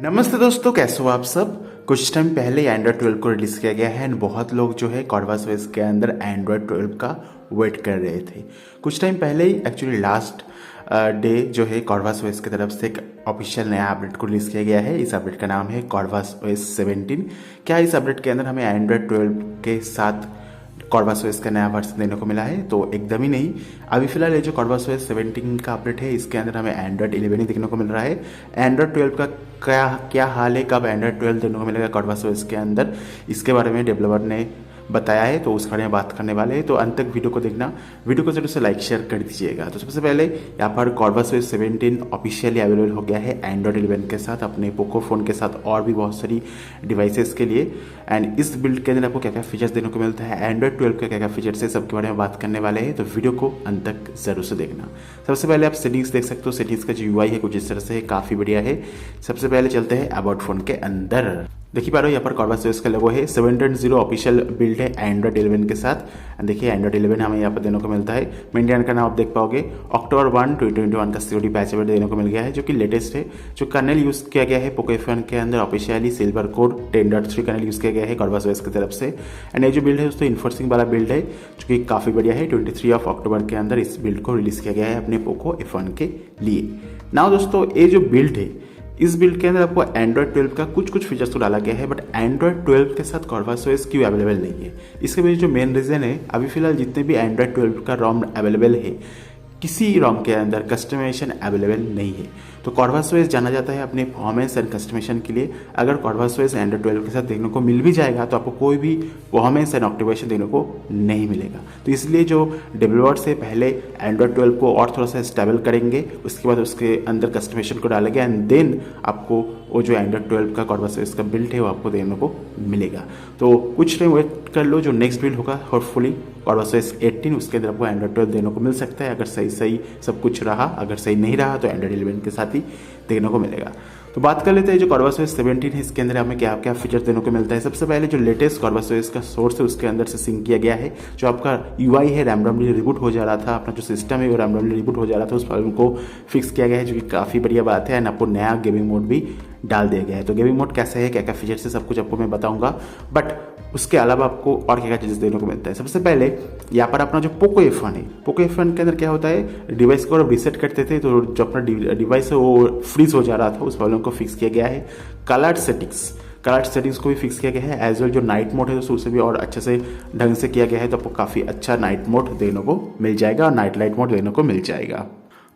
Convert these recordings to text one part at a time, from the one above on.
नमस्ते दोस्तों, कैसे हो आप सब। कुछ टाइम पहले एंड्रॉयड 12 को रिलीज़ किया गया है एंड बहुत लोग जो है CorvusOS के अंदर एंड्रॉयड 12 का वेट कर रहे थे। कुछ टाइम पहले ही एक्चुअली लास्ट डे जो है CorvusOS की तरफ से एक ऑफिशियल नया अपडेट को रिलीज़ किया गया है। इस अपडेट का नाम है CorvusOS 17। क्या इस अपडेट के अंदर हमें एंड्रॉयड 12 के साथ CorvusOS का नया वर्जन देने को मिला है? तो एकदम ही नहीं। अभी फिलहाल ये जो CorvusOS 17 का अपडेट है इसके अंदर हमें एंड्रॉयड 11 ही देखने को मिल रहा है। एंड्रॉयड 12 का क्या हाल है, कब एंड्रॉयड 12 देखने को मिलेगा CorvusOS के अंदर, इसके बारे में डेवलपर ने बताया है, तो उस बारे में बात करने वाले हैं। तो अंत तक वीडियो को देखना, वीडियो को जरूर से लाइक शेयर कर दीजिएगा। तो सबसे पहले यहाँ पर CorvusOS 17 ऑफिशियली अवेलेबल हो गया है एंड्रॉयड 11 के साथ, अपने पोको फ़ोन के साथ और भी बहुत सारी डिवाइसेस के लिए। एंड इस बिल्ड के अंदर आपको क्या क्या फीचर्स देने को मिलता है, एंड्रॉयड 12 के क्या क्या फीचर्स है, सबके बारे में बात करने वाले हैं। तो वीडियो को अंत तक जरूर से देखना। सबसे पहले आप सेटिंग्स देख सकते हो। सेटिंग्स का जो UI है कुछ इस तरह से है, काफ़ी बढ़िया है। सबसे पहले चलते हैं अबाउट फ़ोन के अंदर। देखिए पा रहे हो यहाँ पर CorvusOS का लोगो है। 7.0 ऑफिशियल बिल्ड है एंड्रॉयड 11 के साथ। देखिए एंड्रॉयड 11 हमें यहाँ पर देने को मिलता है। मेंटेन का नाम आप देख पाओगे। अक्टूबर 1, 2021 का सिक्योरिटी पैच अपडेट देने को मिल गया है, जो कि लेटेस्ट है। जो कर्नल यूज़ किया गया है पोको F1 के अंदर officially silver code 10.3 kernel use किया गया है CorvusOS की तरफ से। एंड ये जो बिल्ड है उसको इन्फोर्सिंग वाला बिल्ड है, जो कि काफ़ी बढ़िया है। 23 अक्टूबर के अंदर इस बिल्ड को रिलीज़ किया गया है अपने पोको F1 के लिए। नाउ दोस्तों, ये जो बिल्ड है इस बिल्ड के अंदर आपको एंड्रॉयड 12 का कुछ फीचर्स तो डाला गया है, बट एंड्रॉयड 12 के साथ CorvusOS क्यों अवेलेबल नहीं है? इसके पीछे जो मेन रीज़न है, अभी फिलहाल जितने भी एंड्रॉयड 12 का ROM अवेलेबल है, किसी ROM के अंदर कस्टमाइजेशन अवेलेबल नहीं है। तो CorvusOS जाना जाता है अपने परफॉर्मेंस एंड कस्टमाइजेशन के लिए। अगर CorvusOS एंड्रॉयड 12 के साथ देखने को मिल भी जाएगा तो आपको कोई भी परफॉर्मेंस एंड ऑप्टिमाइजेशन देखने को नहीं मिलेगा। तो इसलिए जो डेवलपर्स है पहले एंड्रॉयड 12 को और थोड़ा सा स्टेबल करेंगे, उसके बाद उसके अंदर कस्टमाइजेशन को डालेंगे एंड देन आपको वो जो एंड्रॉयड 12 का CorvusOS का बिल्ड है वो आपको देखने को मिलेगा। तो कुछ टाइम वेट कर लो, जो नेक्स्ट बिल्ड होगा होपफुली CorvusOS 18, उसके अंदर आपको एंड्रॉयड 12 देने को मिल सकता है। अगर सही सब कुछ रहा, अगर सही नहीं रहा तो एंड्रॉयड 11 के साथ ही देखने को मिलेगा। तो बात कर लेते हैं जो CorvusOS 17 है इसके अंदर हमें क्या क्या फीचर देने को मिलता है। सबसे पहले जो लेटेस्ट CorvusOS का सोर्स है उसके अंदर से सिंक किया गया है। जो आपका UI है रैंडमली रिबूट हो जा रहा था, अपना जो सिस्टम है वो रैंडमली रिबूट हो जा रहा था, उस प्रॉब्लम को फिक्स किया गया है, जो कि काफ़ी बढ़िया बात है। एंड आपको नया गेमिंग मोड भी डाल दिया गया है। तो गेमिंग मोड कैसे है, क्या क्या फीचर्स है, सब कुछ आपको मैं बताऊंगा, बट उसके अलावा आपको और क्या क्या चीज़ें देने को मिलता है। सबसे पहले यहाँ पर अपना जो पोको F1 है, पोको F1 के अंदर क्या होता है, डिवाइस को आप रीसेट करते थे तो जो अपना डिवाइस है वो फ्रीज हो जा रहा था, उस प्रॉब्लम को फिक्स किया गया है। कलर सेटिंग्स को भी फिक्स किया गया है। एज वेल जो नाइट मोड है तो उसे भी और अच्छे से ढंग से किया गया है, तो आपको काफ़ी अच्छा नाइट मोड देखने को मिल जाएगा और नाइट लाइट मोड देखने को मिल जाएगा।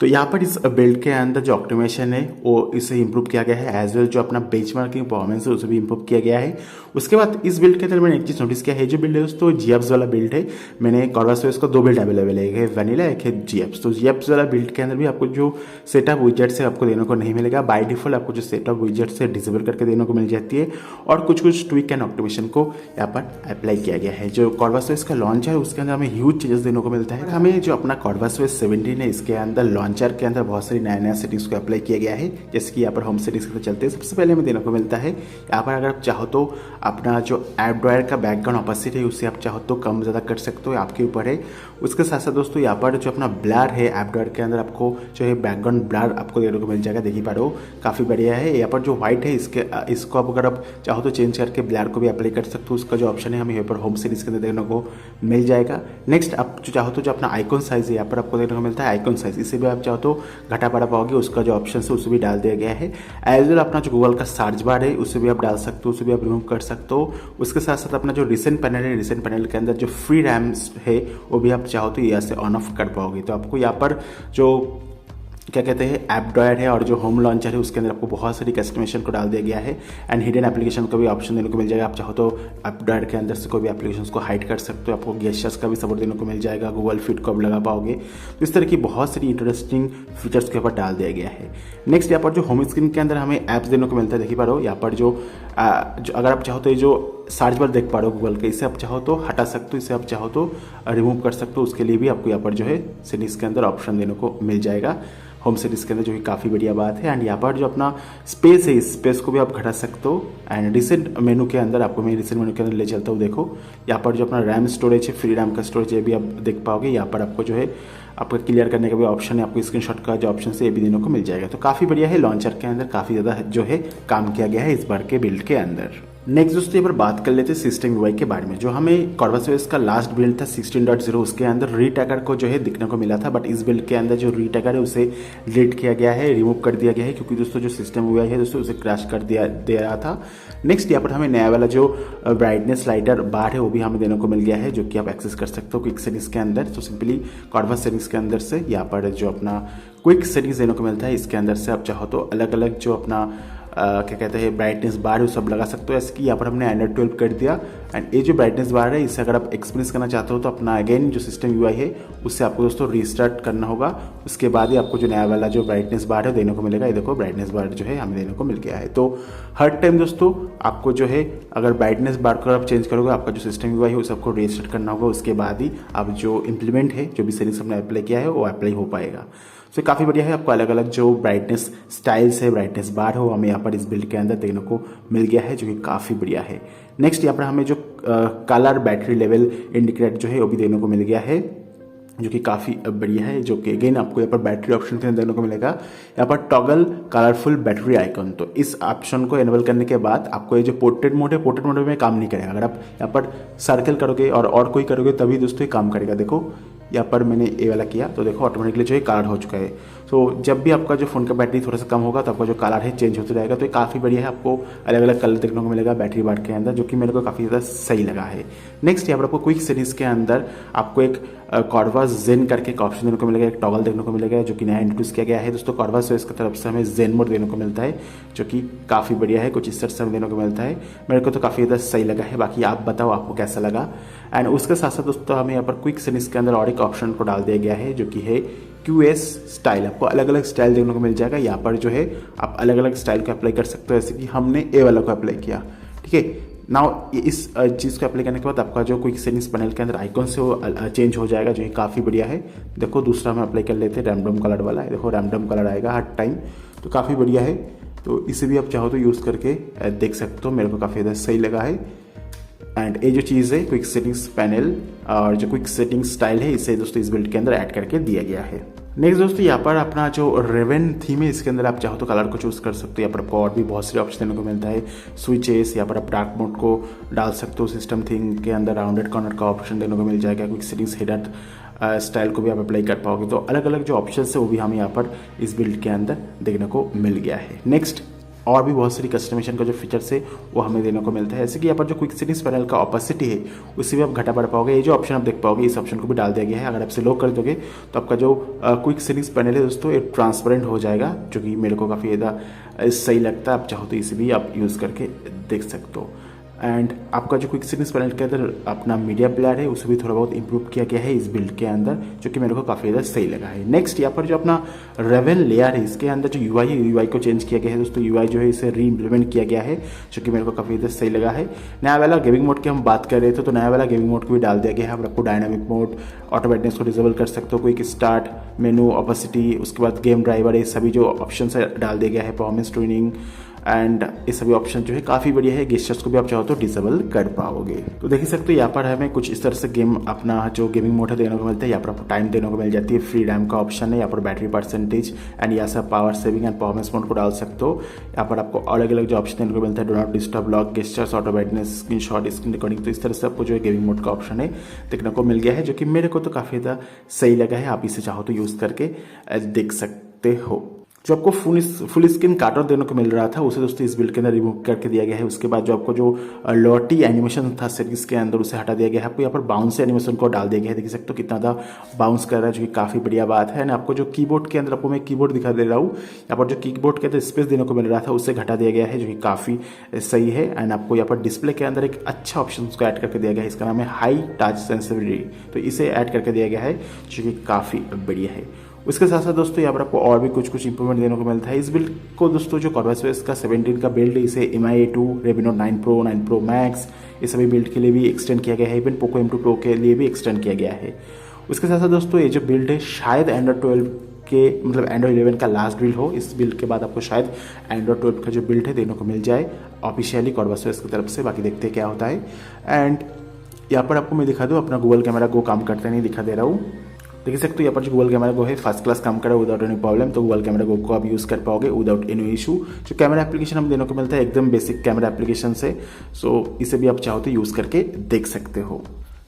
तो यहाँ पर इस बिल्ड के अंदर जो ऑप्टिमाइजेशन है वो इसे इंप्रूव किया गया है। एज वेल जो अपना बेंचमार्किंग परफॉर्मेंस है उसे भी इंप्रूव किया गया है। उसके बाद इस बिल्ड के अंदर मैंने एक चीज़ नोटिस किया है, जो बिल्ड है दोस्तों GFs वाला बिल्ड है। मैंने CorvusOS का 2 बिल्ड अवेलेबल है, एक है वनीला, एक है GFs। तो GFs वाला बिल्ड के अंदर भी आपको जो सेटअप विजेट्स है आपको देने को नहीं मिलेगा। बाय डिफॉल्ट आपको जो सेटअप विजेट्स है डिसेबल करके देने को मिल जाती है, और कुछ ट्विक एंड ऑप्टिमाइजेशन को यहाँ पर अप्लाई किया गया है। जो CorvusOS का लॉन्चर है उसके अंदर हमें ह्यूज चेंजेस देने को मिलता है। हमें जो अपना CorvusOS 17 है इसके अंदर लॉन्चर के अंदर बहुत नया सेटिंग्स को अप्लाई किया गया है। जैसे कि यहाँ पर होम सेटिंग्स के चलते हैं, सबसे पहले हमें देने को मिलता है यहाँ पर, अगर आप चाहो तो अपना जो ऐप ड्रॉयर का बैकग्राउंड ऑपोजिट है उसे आप चाहो तो कम ज़्यादा कर सकते हो, आपके ऊपर है। उसके साथ साथ दोस्तों यहाँ पर जो अपना ब्लर है ऐप ड्रॉयर के अंदर आपको जो है बैकग्राउंड ब्लर आपको देने को मिल जाएगा। देखिए पा रहे हो काफ़ी बढ़िया है। यहाँ पर जो व्हाइट है इसको आप अगर आप चाहो तो चेंज करके ब्लर को भी अप्लाई कर सकते हो। उसका जो ऑप्शन है हमें यहाँ पर होम सेटिंग्स के अंदर देखने को मिल जाएगा। नेक्स्ट आप जो चाहो तो जो अपना आइकॉन साइज है यहाँ पर आपको देखने को मिलता है आइकॉन साइज, इसे भी आप चाहो तो घटा बढ़ा पाओगे, उसका जो ऑप्शन है उसे भी डाल दिया गया है। एज वेल अपना जो गूगल का सर्च बार है उसे भी आप डाल सकते हो, उसे भी आप रिमूव कर सकते हो। उसके साथ साथ अपना जो रिसेंट पैनल है, रिसेंट पैनल के अंदर जो फ्री रैम्स है वो भी आप चाहो तो यहाँ से ऑन ऑफ कर पाओगे। तो आपको यहाँ पर जो क्या कहते हैं ऐप ड्रॉयर है और जो होम लॉन्चर है उसके अंदर आपको बहुत सारी कस्टमाइजेशन को डाल दिया गया है। एंड हिडन एप्लीकेशन का भी ऑप्शन देने को मिल जाएगा। आप चाहो तो ऐप ड्रॉयर के अंदर से कोई भी एप्लीकेशन को हाइड कर सकते हो। आपको गेस्चर्स का भी सपोर्ट देने को मिल जाएगा, गूगल फिट को आप लगा पाओगे। तो इस तरह की बहुत सारी इंटरेस्टिंग फीचर्स के ऊपर डाल दिया गया है। नेक्स्ट यहाँ पर जो होम स्क्रीन के अंदर हमें ऐप्स देने को मिलता है। देखिए पा रहे हो यहाँ पर जो अगर आप चाहो तो ये जो सर्च बार देख पा रहे हो गूगल के, इसे आप चाहो तो हटा सकते हो, इसे आप चाहो तो रिमूव कर सकते हो। उसके लिए भी आपको यहाँ पर जो है सेटिंग्स के अंदर ऑप्शन देने को मिल जाएगा होम सेटिंग्स के अंदर, जो कि काफ़ी बढ़िया बात है। एंड यहाँ पर जो अपना स्पेस है इस स्पेस को भी आप घटा सकते हो। एंड रिसेंट मेनू के अंदर आपको मैं रिसेंट मेनू के अंदर ले चलता हूँ। देखो यहाँ पर जो अपना रैम स्टोरेज है, फ्री रैम का स्टोरेज है भी आप देख पाओगे। यहाँ पर आपको जो है आपका क्लियर करने का भी ऑप्शन है, आपको स्क्रीनशॉट का जो ऑप्शन है ये भी देने को मिल जाएगा। तो काफ़ी बढ़िया है, लॉन्चर के अंदर काफ़ी ज़्यादा जो है काम किया गया है इस बार के बिल्ड के अंदर। नेक्स्ट दोस्तों यहाँ पर बात कर लेते हैं सिस्टम यूआई के बारे में। जो हमें CorvusOS का लास्ट बिल्ड था 16.0 उसके अंदर रीटैगर को जो है दिखने को मिला था, बट इस बिल्ड के अंदर जो रीटैगर है उसे डिलीट किया गया है, रिमूव कर दिया गया है, क्योंकि दोस्तों जो सिस्टम यूआई है दोस्तों उसे क्रैश कर दे रहा था। नेक्स्ट यहाँ पर हमें नया वाला जो ब्राइटनेस स्लाइडर बार है वो भी हमें देने को मिल गया है, जो कि आप एक्सेस कर सकते हो क्विक सेटिंग्स के अंदर। तो सिंपली Corvus सेटिंग्स के अंदर से यहाँ पर जो अपना क्विक सेटिंग्स देने को मिलता है, इसके अंदर से आप चाहो तो अलग अलग जो अपना क्या कहते हैं ब्राइटनेस बार है वो सब लगा सकते हो। ऐसे कि यहाँ पर हमने एंड्रॉइड 12 कर दिया, एंड ये जो ब्राइटनेस बार है इसे अगर आप एक्सपीरियंस करना चाहते हो तो अपना अगेन जो सिस्टम यूआई है उससे आपको दोस्तों रीस्टार्ट करना होगा। उसके बाद ही आपको जो नया वाला जो ब्राइटनेस बार है देने को मिलेगा। ये देखो ब्राइटनेस बार जो है हमें देने को मिल गया है। तो हर टाइम दोस्तों आपको जो है अगर ब्राइटनेस बार को आप चेंज करोगे, आपका जो सिस्टम यूआई है उसे आपको रीस्टार्ट करना होगा। उसके बाद ही आप जो इम्प्लीमेंट है, जो भी सेटिंग्स हमने अप्लाई किया है वो अप्लाई हो पाएगा। तो काफ़ी बढ़िया है, आपको अलग अलग जो ब्राइटनेस स्टाइल्स है, ब्राइटनेस बार हो हमें यहाँ पर इस बिल्ड के अंदर देखने को मिल गया है, जो कि काफ़ी बढ़िया है। नेक्स्ट यहाँ पर हमें जो कलर बैटरी लेवल इंडिकेटर जो है वो भी देखने को मिल गया है, जो कि काफ़ी बढ़िया है, जो कि अगेन आपको यहाँ पर बैटरी ऑप्शन के अंदर देखने को मिलेगा। यहाँ पर टॉगल कलरफुल बैटरी आइकन, तो इस ऑप्शन को एनेबल करने के बाद आपको ये जो पोर्ट्रेट मोड है, पोर्ट्रेट मोड में काम नहीं करेगा। अगर आप यहाँ पर सर्कल करोगे और कोई करोगे तभी दोस्तों ये काम करेगा। देखो यहाँ पर मैंने ये वाला किया तो देखो ऑटोमेटिकली जो है कलर हो चुका है। तो जब भी आपका जो फ़ोन का बैटरी थोड़ा सा कम होगा तो आपका जो कलर है चेंज होता रहेगा। तो ये काफ़ी बढ़िया है, आपको अलग अलग कलर देखने को मिलेगा बैटरी बार के अंदर, जो कि मेरे को काफ़ी ज़्यादा सही लगा है। नेक्स्ट यहाँ पर आपको क्विक सेटिंग्स के अंदर आपको एक Corvus Zen करके एक ऑप्शन देने को मिलेगा, एक टॉगल देखने को मिलेगा, जो कि नया इंट्रोड्यूस किया गया है दोस्तों। CorvusOS की तरफ से हमें Zen मोड देने को मिलता है, जो कि काफ़ी बढ़िया है, कुछ इस तरह से हमें देने को मिलता है। मेरे को तो काफ़ी ज़्यादा सही लगा है, बाकी आप बताओ आपको कैसा लगा। एंड उसके साथ साथ दोस्तों हमें यहाँ पर क्विक सेटिंग्स के अंदर और एक ऑप्शन को डाल दिया गया है, जो कि है QS स्टाइल। आपको अलग अलग स्टाइल देखने को मिल जाएगा। यहाँ पर जो है आप अलग अलग स्टाइल को अप्लाई कर सकते हो, जैसे कि हमने ए वाला को अप्लाई किया, ठीक है। नाउ इस चीज़ को अप्लाई करने के बाद आपका जो क्विक सेटिंग्स पैनल के अंदर आइकॉन से वो चेंज हो जाएगा, जो कि काफ़ी बढ़िया है। देखो दूसरा हम अप्लाई कर लेते हैं रैंडम कलर वाला, देखो रैंडम कलर आएगा हर टाइम, तो काफ़ी बढ़िया है। तो इसे भी आप चाहो तो यूज़ करके देख सकते हो, मेरे को काफ़ी ज़्यादा सही लगा है। एंड ये जो चीज़ है क्विक सेटिंग्स पैनल और जो क्विक सेटिंग स्टाइल है, इसे दोस्तों इस बिल्ड के अंदर ऐड करके दिया गया है। नेक्स्ट दोस्तों यहाँ पर अपना जो रेवन थीम है इसके अंदर आप चाहो तो कलर को चूज़ कर सकते हो। यहाँ पर आपको और भी बहुत सारे ऑप्शन देने को मिलता है, स्विचेस, यहाँ पर आप डार्क मोड को डाल सकते हो। सिस्टम थीम के अंदर राउंडेड कॉर्नर का ऑप्शन देने को मिल जाएगा। क्विक सेटिंग्स हेडर स्टाइल को भी आप अप्लाई कर पाओगे। तो अलग अलग जो ऑप्शन है वो भी हमें यहाँ पर इस बिल्ड के अंदर देखने को मिल गया है। नेक्स्ट और भी बहुत सारी कस्टमाइजेशन का जो फीचर्स है वो हमें देने को मिलता है। ऐसे कि यहाँ पर जो क्विक सेटिंग्स पैनल का ऑपोसिटी है उसे भी आप घटा बढ़ पाओगे। ये जो ऑप्शन आप देख पाओगे इस ऑप्शन को भी डाल दिया गया है। अगर आप इसे लो कर दोगे तो आपका जो क्विक सेटिंग्स पैनल है दोस्तों ये ट्रांसपेरेंट हो जाएगा, जो कि मेरे को काफ़ी ज़्यादा सही लगता है। आप चाहो तो इसे भी आप यूज़ करके देख सकते हो। एंड आपका जो क्विक सेटिंग्स पैनल के अंदर अपना मीडिया प्लेयर है उसे भी थोड़ा बहुत इंप्रूव किया गया है इस बिल्ड के अंदर, जो कि मेरे को काफ़ी ज़्यादा सही लगा है। नेक्स्ट यहाँ पर जो अपना रेवन लेयर है इसके अंदर जो यूआई है, यूआई को चेंज किया गया है दोस्तों। यूआई जो है इसे री इम्प्लीमेंट किया गया है, जो कि मेरे को काफ़ी ज़्यादा सही लगा है। नया वाला गेमिंग मोड की हम बात कर रहे थे, तो नया वाला गेमिंग मोड को भी डाल दिया गया है। आपको डायनामिक मोड, ऑटो ब्राइटनेस को डिसेबल कर सकते हो, क्विक स्टार्ट मेनू, ऑपोसिटी, उसके बाद गेम ड्राइवर, ये सभी जो ऑप्शन है डाल दिया गया है। परफॉर्मेंस ट्यूनिंग एंड ये सभी ऑप्शन जो है काफ़ी बढ़िया है। गेस्चर्स को भी आप चाहो तो डिसेबल कर पाओगे। तो देख ही सकते हो यहाँ पर हमें कुछ इस तरह से गेम अपना जो गेमिंग मोड है देने को मिलता है। यहाँ पर आपको टाइम देने को मिल जाती है, फ्री रैम का ऑप्शन है, यहाँ पर बैटरी परसेंटेज एंड यहाँ से power saving and performance mode को डाल सकते हो। यहाँ पर आपको अलग अलग जो ऑप्शन देने को मिलता है, do not disturb, lock, gestures, auto brightness, screen shot, screen recording. तो इस तरह से आपको जो है गेमिंग मोड का ऑप्शन है देखने को मिल गया है, जो कि मेरे को तो काफ़ी ज़्यादा सही लगा है। आप इसे चाहो तो यूज़ करके देख सकते हो। जो आपको फुल स्क्रीन कार्टून देने को मिल रहा था उसे दोस्तों इस बिल्ड के अंदर रिमूव करके दिया गया है। उसके बाद जो आपको जो लॉटी एनिमेशन था सेटिंग्स के अंदर उसे हटा दिया गया है। आपको यहाँ पर बाउंस एनिमेशन को डाल दिया गया है, देख सकते हो कितना ज़्यादा बाउंस कर रहा है, जो कि काफ़ी बढ़िया बात है। ना आपको जो कीबोर्ड के अंदर आपको मैं कीबोर्ड दिखा दे रहा हूँ, यहाँ पर जो कीबोर्ड के अंदर स्पेस देने को मिल रहा था उसे घटा दिया गया है, जो कि काफ़ी सही है। एंड आपको यहाँ पर डिस्प्ले के अंदर एक अच्छा ऑप्शन को ऐड करके दिया गया है, इसका नाम है हाई टच सेंसिटिविटी। तो इसे ऐड करके दिया गया है, जो कि काफ़ी बढ़िया है। उसके साथ साथ दोस्तों यहाँ पर आपको और भी कुछ इंप्रूवमेंट देने को मिलता है। इस बिल्ड को दोस्तों जो CorvusOS का 17 का बिल्ड है इसे MI2, Redmi Note 9 Pro, 9 Pro Max ये सभी बिल्ड के लिए भी एक्सटेंड किया गया है। इवन POCO M2 Pro के लिए भी एक्सटेंड किया गया है। उसके साथ साथ दोस्तों ये जो बिल्ड है शायद एंड्रॉइड 12 के मतलब एंड्रॉइड 11 का लास्ट बिल्ड हो। इस बिल्ड के बाद आपको शायद एंड्रॉइड 12 का जो बिल्ड है देने को मिल जाए ऑफिशियली CorvusOS की तरफ से। बाकी देखते हैं क्या होता है। एंड यहाँ पर आपको मैं दिखा दूँ अपना गूगल कैमरा को काम करते नहीं दिखा दे रहा हूँ। देख सकते हो यहाँ पर जो गूगल कैमरा गो है फर्स्ट क्लास काम करे विदाउट एनी प्रॉब्लम। तो गूगल कैमरा गो को आप यूज़ कर पाओगे विदाउट एनी इशू। जो कैमरा एप्लीकेशन हम देने को मिलता है एकदम बेसिक कैमरा एप्लीकेशन से, सो इसे भी आप चाहो तो यूज़ करके देख सकते हो।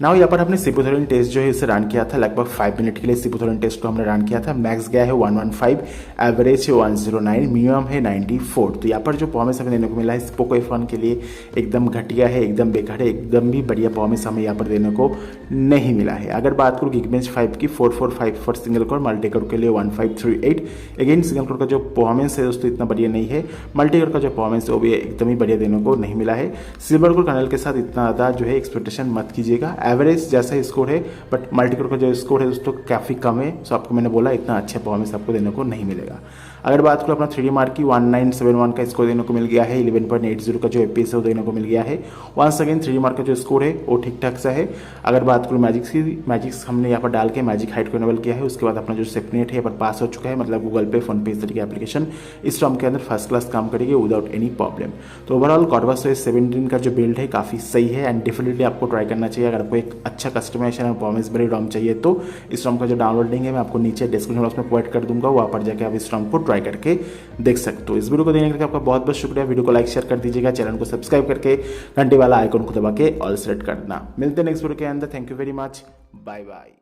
नाउ यहाँ पर हमने सिपोथोरिन टेस्ट जो है इसे रन किया था, लगभग 5 मिनट के लिए सिपोथोरिन टेस्ट को हमने रन किया था। मैक्स गया है 115, एवरेज है 109, मिनिमम है 94। तो यहाँ पर जो परफॉर्मेंस हमें देने को मिला है पोको F1 के लिए एकदम घटिया है, एकदम बेकार है, एकदम भी बढ़िया परफॉर्मेंस हमें यहाँ पर देने को नहीं मिला है। अगर बात करूँ Geekbench 5 की 445 for single core, multi core के लिए 1538। अगेन सिंगल कोर का जो परफॉर्मेंस है दोस्तों इतना बढ़िया नहीं है, मल्टी कोर का जो परफॉर्मेंस है वो भी एकदम ही बढ़िया देने को नहीं मिला है। सिल्वर कोर कर्नल के साथ इतना ज़्यादा जो है एक्सपेक्टेशन मत कीजिएगा। एवरेज जैसा स्कोर है बट मल्टीकोर का जो स्कोर है दोस्तों काफ़ी कम है। सो आपको मैंने बोला इतना अच्छा परफॉर्मेंस आपको देने को नहीं मिलेगा। अगर बात करूँ अपना 3D मार्क की 1971 का स्कोर देने को मिल गया है, 11.80 का जो FPS है वो देने को मिल गया है। वंस अगेन 3D मार्क का जो स्कोर है वो ठीक ठाक सा है। अगर बात करूँ मैजिक्स की, मैजिक्स हमने यहाँ पर डाल के मैजिक हाइट को इनेबल किया है। उसके बाद अपना जो सेफनेट है यहाँ पर पास हो चुका है, मतलब गूगल पे, फोन पे इस तरीके एप्लीकेशन इस ROM के अंदर फर्स्ट क्लास काम करेगी विदाउट एनी प्रॉब्लम। तो ओवरऑल CorvusOS 17 का जो बिल्ड है काफ़ी सही है एंड डेफिनेटली आपको ट्राई करना चाहिए। अगर आपको एक अच्छा कस्टमाइजेशन और परफॉर्मेंस बड़ी ROM चाहिए तो इस ROM का जो डाउनलोड लिंक है मैं आपको नीचे डिस्क्रिप्शन बॉक्स में प्रोवाइड कर दूंगा, वहाँ पर जाकर आप इस ROM को ट्राई करके देख सकते हो। इस वीडियो को देखने के लिए आपका बहुत बहुत शुक्रिया। वीडियो को लाइक शेयर कर दीजिएगा, चैनल को सब्सक्राइब करके घंटे वाला आइकन को दबा के ऑल सेलेक्ट कर देना। मिलते हैं नेक्स्ट वीडियो के अंदर। Thank you very much, bye bye.